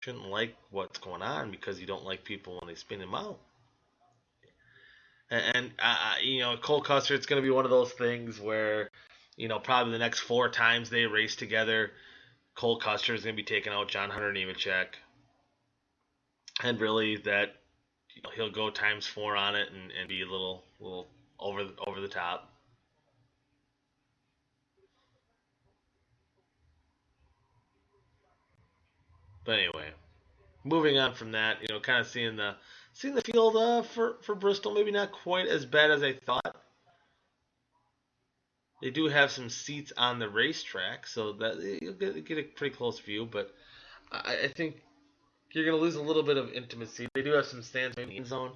shouldn't like what's going on because you don't like people when they spin him out. And Cole Custer, it's going to be one of those things where, probably the next four times they race together, Cole Custer is going to be taking out John Hunter Nemechek, and really that he'll go times four on it and be a little over the top. But anyway, moving on from that, kind of seeing the field for Bristol, maybe not quite as bad as I thought. They do have some seats on the racetrack, so that you'll get a pretty close view. But I think you're going to lose a little bit of intimacy. They do have some stands in the end zone.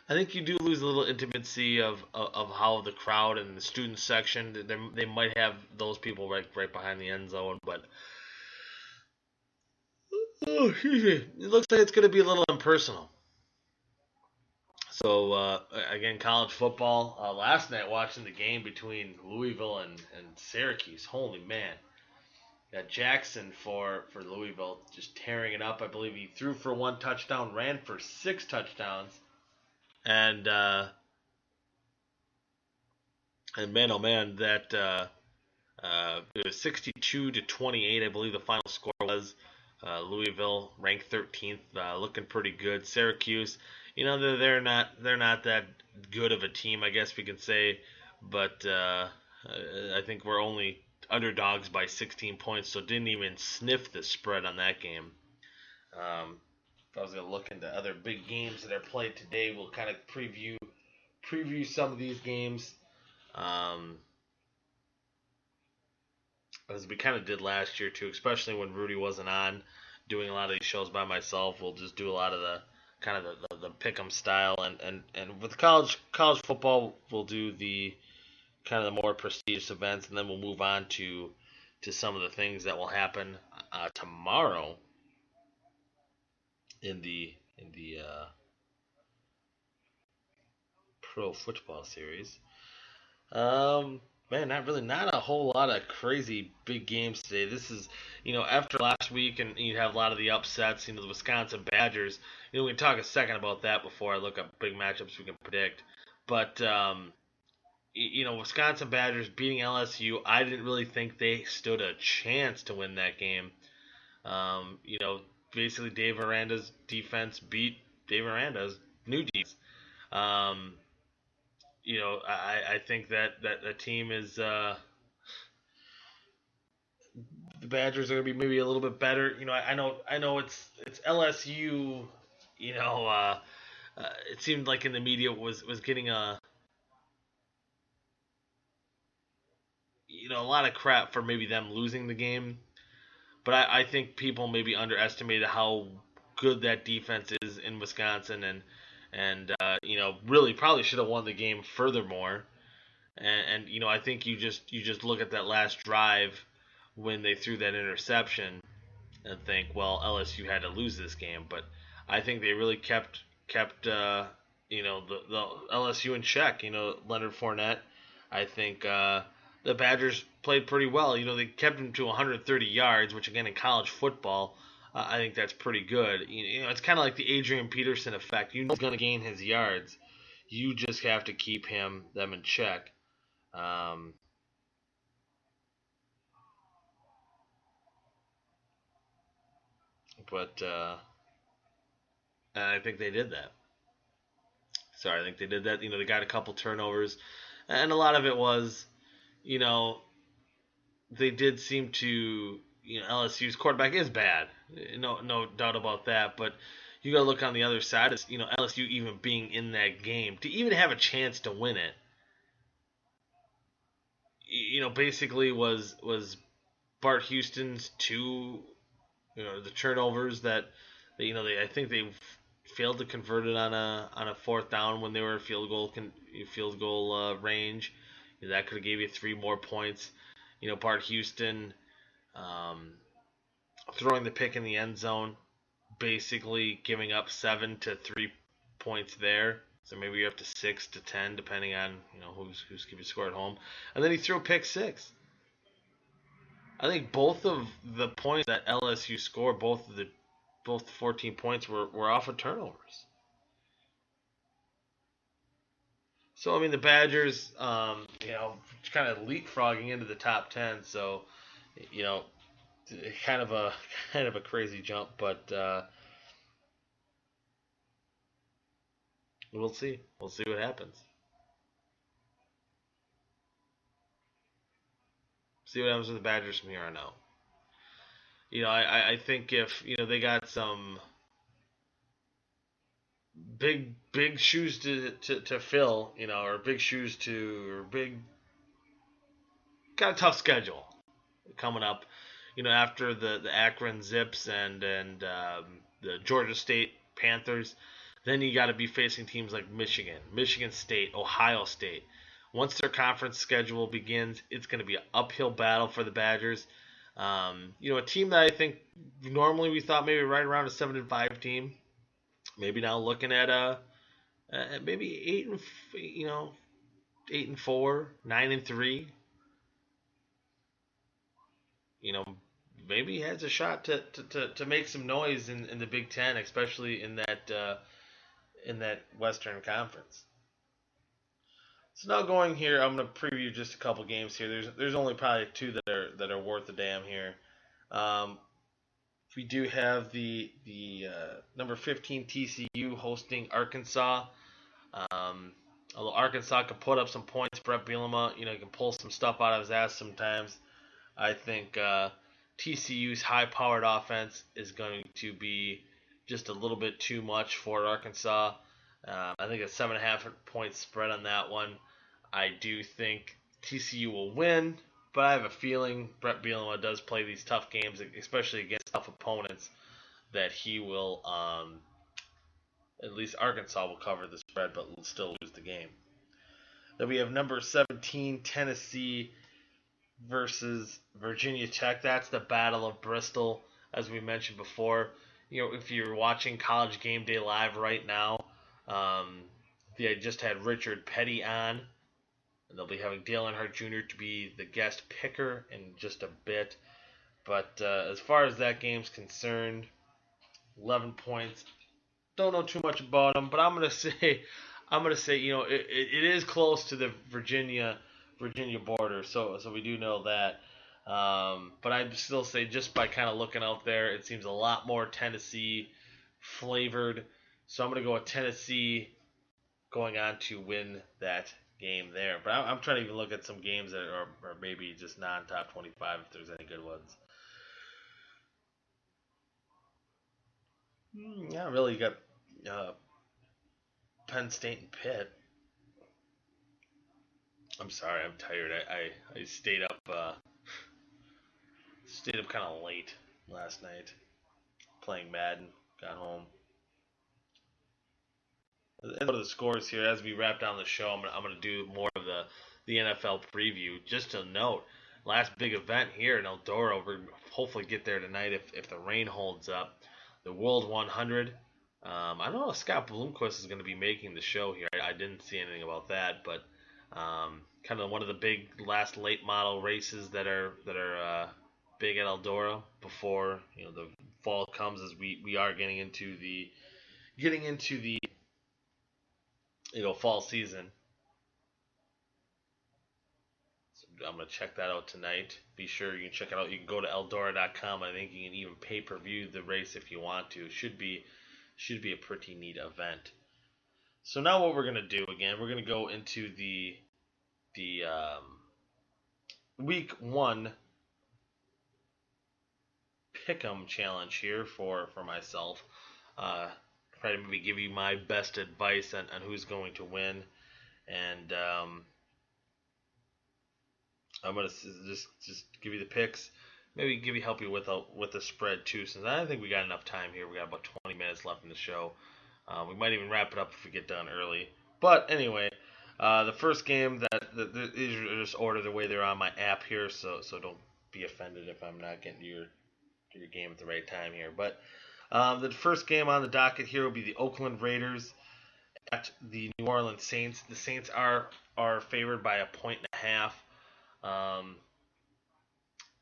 I think you do lose a little intimacy of how the crowd and the student section. They might have those people right behind the end zone, but it looks like it's going to be a little impersonal. So again, college football. Last night, watching the game between Louisville and Syracuse. Holy man, got Jackson for Louisville just tearing it up. I believe he threw for one touchdown, ran for six touchdowns, and and man, oh man, that it was 62-28. I believe the final score was. Louisville ranked 13th, looking pretty good. Syracuse, they're not that good of a team, I guess we can say, but I think we're only underdogs by 16 points, so didn't even sniff the spread on that game. If I was gonna look into other big games that are played today, we'll kind of preview some of these games. Um, as we kind of did last year too, especially when Rudy wasn't on, doing a lot of these shows by myself. We'll just do a lot of the kind of the pick'em style, and with college football, we'll do the kind of the more prestigious events, and then we'll move on to some of the things that will happen tomorrow in the pro football series. Man, not a whole lot of crazy big games today. This is, after last week, and you have a lot of the upsets. The Wisconsin Badgers. We can talk a second about that before I look up big matchups we can predict. But Wisconsin Badgers beating LSU. I didn't really think they stood a chance to win that game. Basically Dave Aranda's defense beat Dave Aranda's new defense. Um, I think that the team is the Badgers are going to be maybe a little bit better. I know it's LSU. You know, uh, it seemed like in the media was getting a lot of crap for maybe them losing the game, but I think people maybe underestimated how good that defense is in Wisconsin, and really probably should have won the game furthermore. And I think you just look at that last drive when they threw that interception and think, well, LSU had to lose this game, but I think they really kept the LSU in check. Leonard Fournette. I think the Badgers played pretty well. They kept him to 130 yards, which again in college football, I think that's pretty good. It's kind of like the Adrian Peterson effect. He's going to gain his yards. You just have to keep them in check. Um, but I think they did that. Sorry, I think they did that. They got a couple turnovers, and a lot of it was, you know, they did seem to, LSU's quarterback is bad, no doubt about that. But you got to look on the other side. Is LSU even being in that game to even have a chance to win it, basically was Bart Houston's two, the turnovers that I think they failed to convert it on a fourth down when they were field goal range. That could have gave you three more points. Bart Houston um, throwing the pick in the end zone, basically giving up 7 to 3 points there. So maybe you're up to 6 to 10, depending on who's keeping score at home. And then he threw a pick six. I think both of the points that LSU scored, both of the both 14 points were off of turnovers. So I mean the Badgers, kind of leapfrogging into the top 10. So you know, kind of a kind of a crazy jump, but we'll see. We'll see what happens. See what happens with the Badgers from here on out. I think if they got some big shoes to fill, or big shoes to or big got a tough schedule coming up. After the Akron Zips and the Georgia State Panthers, then you got to be facing teams like Michigan State, Ohio State. Once their conference schedule begins, it's going to be an uphill battle for the Badgers. A team that I think normally we thought maybe right around a 7-5 team, maybe now looking at maybe 8-4, 9-3. Maybe has a shot to make some noise in the Big Ten, especially in that Western Conference. So now going here, I'm going to preview just a couple games here. There's only probably two that are worth a damn here. We do have the number 15 TCU hosting Arkansas. Although Arkansas can put up some points, Brett Bielema, can pull some stuff out of his ass sometimes. I think TCU's high-powered offense is going to be just a little bit too much for Arkansas. I think a 7.5 point spread on that one. I do think TCU will win, but I have a feeling Brett Bielema does play these tough games, especially against tough opponents, that he will, at least Arkansas will cover the spread, but will still lose the game. Then we have number 17, Tennessee versus Virginia Tech. That's the Battle of Bristol, as we mentioned before. If you're watching College Game Day Live right now, I just had Richard Petty on. And they'll be having Dale Earnhardt Jr. to be the guest picker in just a bit. But as far as that game's concerned, 11 points. Don't know too much about them, but I'm gonna say, it is close to the Virginia border, so we do know that. But I'd still say, just by kind of looking out there, it seems a lot more Tennessee flavored. So I'm gonna go with Tennessee going on to win that game there. But I'm trying to even look at some games that are maybe just non-top 25 if there's any good ones. Yeah, really, you got Penn State and Pitt. I'm sorry, I'm tired. I stayed up kind of late last night playing Madden. Got home. Let's go to the scores here as we wrap down the show. I'm gonna do more of the NFL preview. Just to note, last big event here in Eldora. We're hopefully get there tonight if the rain holds up. The World 100. I don't know if Scott Bloomquist is going to be making the show here. I didn't see anything about that, but kind of one of the big last late model races that are big at Eldora before the fall comes, as we are getting into the fall season. So I'm gonna check that out tonight. Be sure you can check it out. You can go to Eldora.com. I think you can even pay-per-view the race if you want to. Should be a pretty neat event. So now what we're gonna do again? We're gonna go into the week 1 pick'em challenge here for myself. Try to maybe give you my best advice on who's going to win, and I'm gonna just give you the picks. Maybe help you with the spread too, since I think we got enough time here. We got about 20 minutes left in the show. We might even wrap it up if we get done early. But anyway, the first game that is just ordered the way they're on my app here, so don't be offended if I'm not getting your game at the right time here. But the first game on the docket here will be the Oakland Raiders at the New Orleans Saints. The Saints are favored by 1.5 points.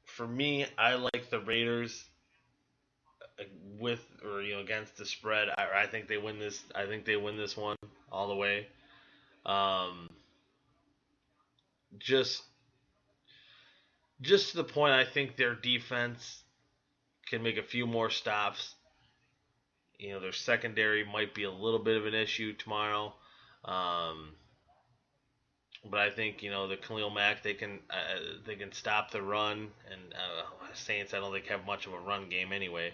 For me, I like the Raiders with or against the spread. I think they win this. I think they win this one all the way. Um, just just to the point, I think their defense can make a few more stops. Their secondary might be a little bit of an issue tomorrow. Um, but I think the Khalil Mack they can stop the run, and Saints I don't think have much of a run game anyway,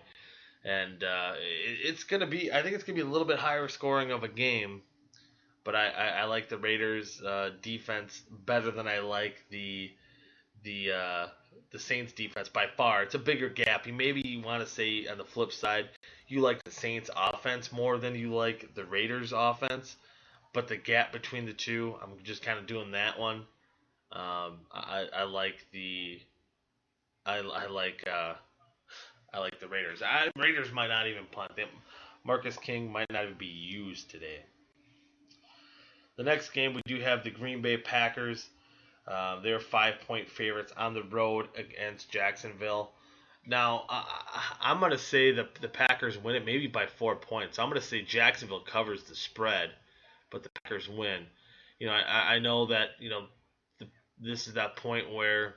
and it's gonna be I think it's gonna be a little bit higher scoring of a game, but I like the Raiders defense better than I like the uh, the Saints defense by far. It's a bigger gap. You want to say on the flip side, you like the Saints offense more than you like the Raiders offense, but the gap between the two, I'm just kind of doing that one. I like the I like I like the Raiders. Raiders might not even punt. Marcus King might not even be used today. The next game we do have the Green Bay Packers. They're 5-point favorites on the road against Jacksonville. Now, I'm going to say that the Packers win it maybe by 4 points. I'm going to say Jacksonville covers the spread, but the Packers win. I know that, this is that point where,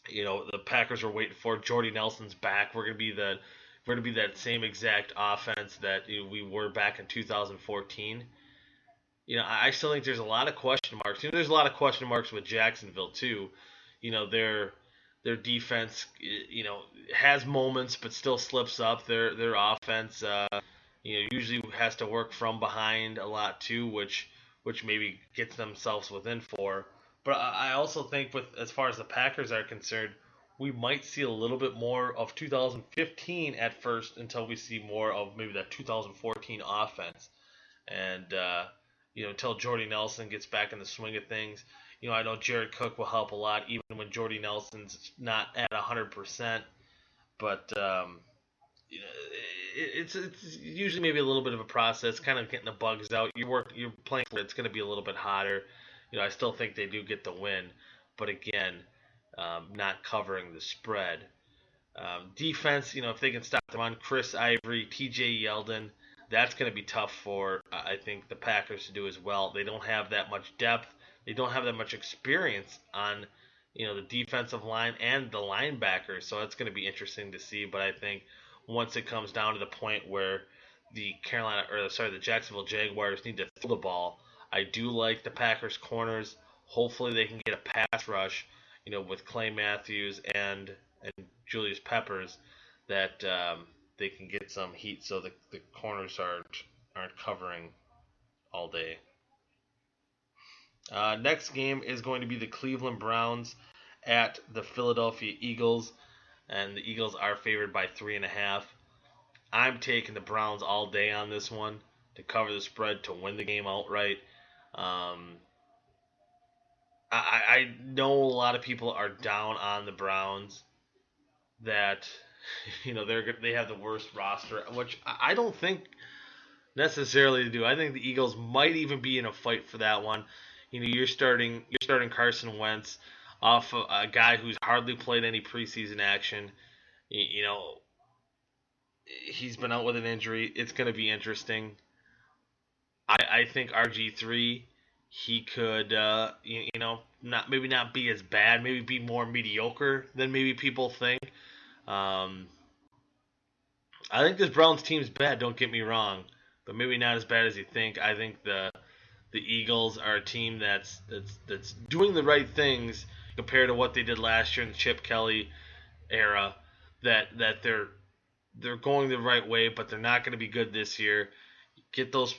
the Packers are waiting for. Jordy Nelson's back. We're going to be that same exact offense that we were back in 2014. I still think there's a lot of question marks. There's a lot of question marks with Jacksonville too. Their defense, has moments but still slips up. Their offense, usually has to work from behind a lot too, which maybe gets themselves within four. But I also think with as far as the Packers are concerned, we might see a little bit more of 2015 at first until we see more of maybe that 2014 offense. And until Jordy Nelson gets back in the swing of things. I know Jared Cook will help a lot, even when Jordy Nelson's not at 100%. But it's usually maybe a little bit of a process, kind of getting the bugs out. You're playing for it. It's going to be a little bit hotter. I still think they do get the win, but again, not covering the spread. Defense, if they can stop them on Chris Ivory, T.J. Yeldon, that's going to be tough for, I think, the Packers to do as well. They don't have that much depth. They don't have that much experience on, the defensive line and the linebackers. So it's going to be interesting to see. But I think once it comes down to the point where the Jacksonville Jaguars need to throw the ball, I do like the Packers corners. Hopefully they can get a pass rush, with Clay Matthews and Julius Peppers that they can get some heat so the corners aren't covering all day. Next game is going to be the Cleveland Browns at the Philadelphia Eagles, and the Eagles are favored by 3.5. I'm taking the Browns all day on this one to cover the spread to win the game outright. I know a lot of people are down on the Browns that they have the worst roster, which I don't think necessarily do. I think the Eagles might even be in a fight for that one. You're starting Carson Wentz off a guy who's hardly played any preseason action. He's been out with an injury. It's going to be interesting. I think RG3, he could not be as bad, maybe be more mediocre than maybe people think. I think this Browns team's bad, don't get me wrong, but maybe not as bad as you think. I think the Eagles are a team that's doing the right things compared to what they did last year in the Chip Kelly era. That they're going the right way, but they're not going to be good this year. Get those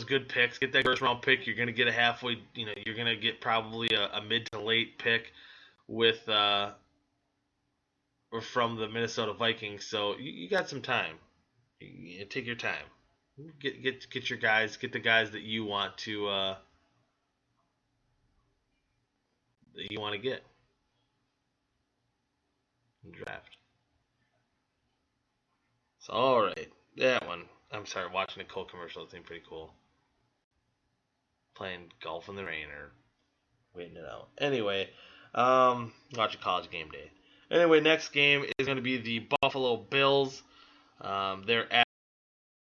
good picks. Get that first round pick. You're going to get a halfway. You're going to get probably a mid to late pick with or from the Minnesota Vikings. So you got some time. You take your time. Get your guys. Get the guys that you want to get in draft. So all right, that one. I'm sorry, watching a Coke commercial seemed pretty cool. Playing golf in the rain or waiting it out. Anyway, watch a College Game Day. Anyway, next game is going to be the Buffalo Bills. They're